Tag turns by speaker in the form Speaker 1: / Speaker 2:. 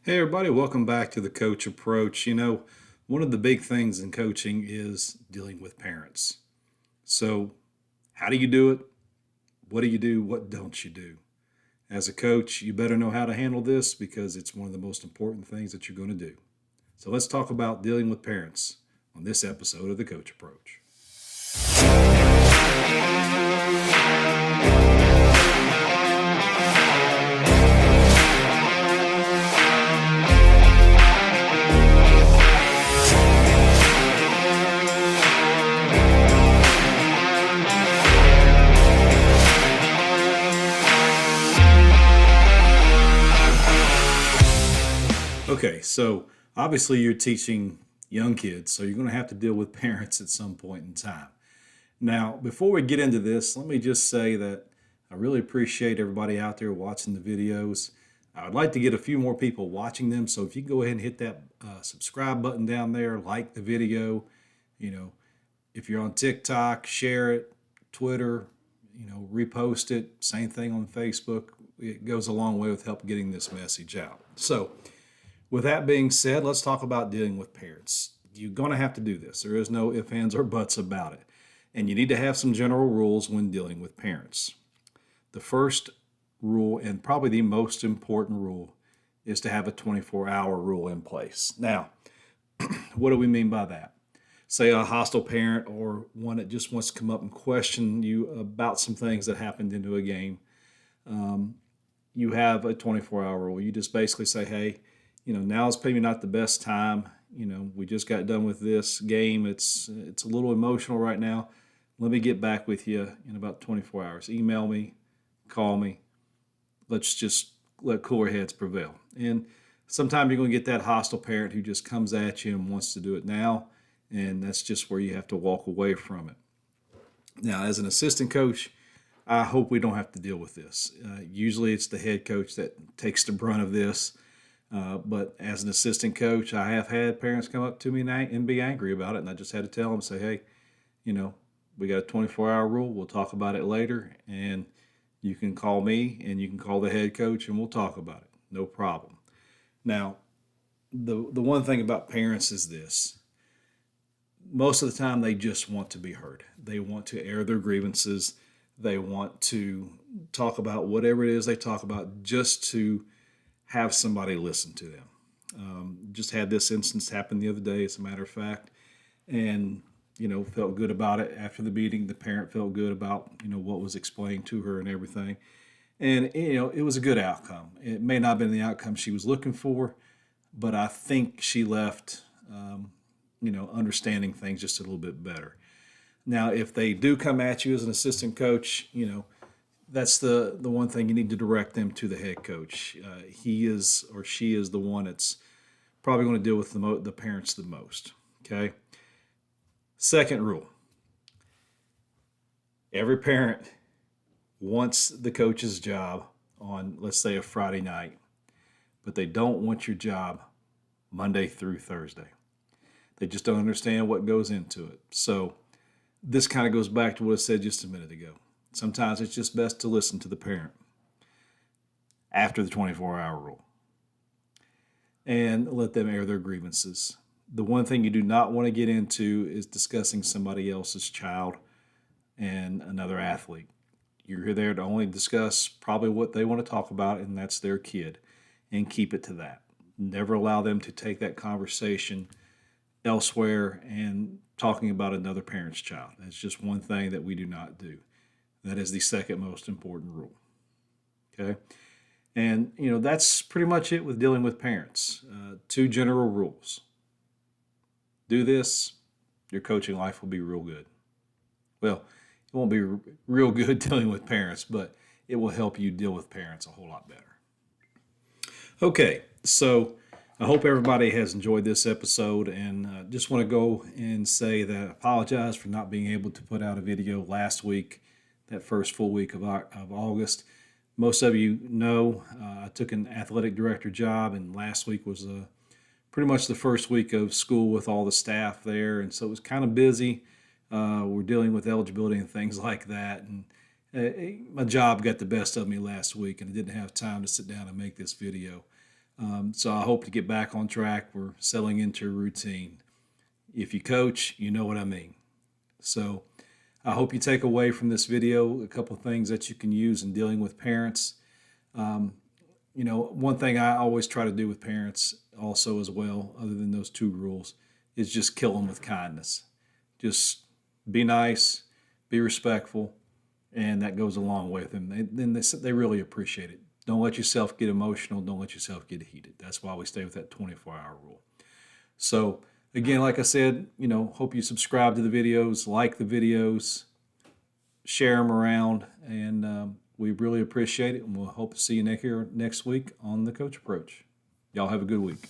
Speaker 1: Hey, everybody, welcome back to the Coach Approach. One of the big things in coaching is dealing with parents. So, how do you do it? What do you do? What don't you do? As a coach, you better know how to handle this because it's one of the most important things that you're going to do. So, let's talk about dealing with parents on this episode of the Coach Approach. Okay, so obviously you're teaching young kids, so you're going to have to deal with parents at some point in time. Now, before we get into this, let me just say that I really appreciate everybody out there watching the videos. I would like to get a few more people watching them, so if you can go ahead and hit that subscribe button down there, like the video, you know, if you're on TikTok, share it, Twitter, repost it. Same thing on Facebook. It goes a long way with help getting this message out. So, with that being said, let's talk about dealing with parents. You're going to have to do this. There is no ifs, ands, or buts about it. And you need to have some general rules when dealing with parents. The first rule, and probably the most important rule, is to have a 24-hour rule in place. Now, what do we mean by that? Say a hostile parent or one that just wants to come up and question you about some things that happened into a game. You have a 24-hour rule. You just basically say, hey, now is maybe not the best time. We just got done with this game. It's a little emotional right now. Let me get back with you in about 24 hours. Email me, call me. Let's just let cooler heads prevail. And sometimes you're going to get that hostile parent who just comes at you and wants to do it now, and that's just where you have to walk away from it. Now, as an assistant coach, I hope we don't have to deal with this. Usually it's the head coach that takes the brunt of this. But as an assistant coach, I have had parents come up to me and be angry about it. And I just had to tell them, say, hey, we got a 24-hour rule. We'll talk about it later. And you can call me and you can call the head coach and we'll talk about it. No problem. Now, the one thing about parents is this. Most of the time, they just want to be heard. They want to air their grievances. They want to talk about whatever it is they talk about just to have somebody listen to them. Just had this instance happen the other day, as a matter of fact, and felt good about it after the meeting. The parent felt good about what was explained to her and everything, and it was a good outcome. It may not have been the outcome she was looking for, but I think she left understanding things just a little bit better. Now, if they do come at you as an assistant coach, that's the one thing you need to direct them to the head coach. He is or she is the one that's probably going to deal with the parents the most. Okay. Second rule: every parent wants the coach's job on, let's say, a Friday night, but they don't want your job Monday through Thursday. They just don't understand what goes into it. So this kind of goes back to what I said just a minute ago. Sometimes it's just best to listen to the parent after the 24-hour rule and let them air their grievances. The one thing you do not want to get into is discussing somebody else's child and another athlete. You're there to only discuss probably what they want to talk about, and that's their kid, and keep it to that. Never allow them to take that conversation elsewhere and talking about another parent's child. That's just one thing that we do not do. That is the second most important rule. Okay? And, that's pretty much it with dealing with parents. Two general rules. Do this, your coaching life will be real good. Well, it won't be real good dealing with parents, but it will help you deal with parents a whole lot better. Okay, so I hope everybody has enjoyed this episode, and just want to go and say that I apologize for not being able to put out a video last week, that first full week of August. Most of you know I took an athletic director job, and last week was pretty much the first week of school with all the staff there, and so it was kind of busy. We're dealing with eligibility and things like that, and my job got the best of me last week, and I didn't have time to sit down and make this video. So I hope to get back on track. We're settling into a routine. If you coach, you know what I mean. So I hope you take away from this video a couple of things that you can use in dealing with parents. One thing I always try to do with parents also as well, other than those two rules, is just kill them with kindness. Just be nice, be respectful, and that goes a long way with them. They really appreciate it. Don't let yourself get emotional. Don't let yourself get heated. That's why we stay with that 24-hour rule. So again, like I said, hope you subscribe to the videos, like the videos, share them around, and we really appreciate it. And we'll hope to see you here next week on The Coach Approach. Y'all have a good week.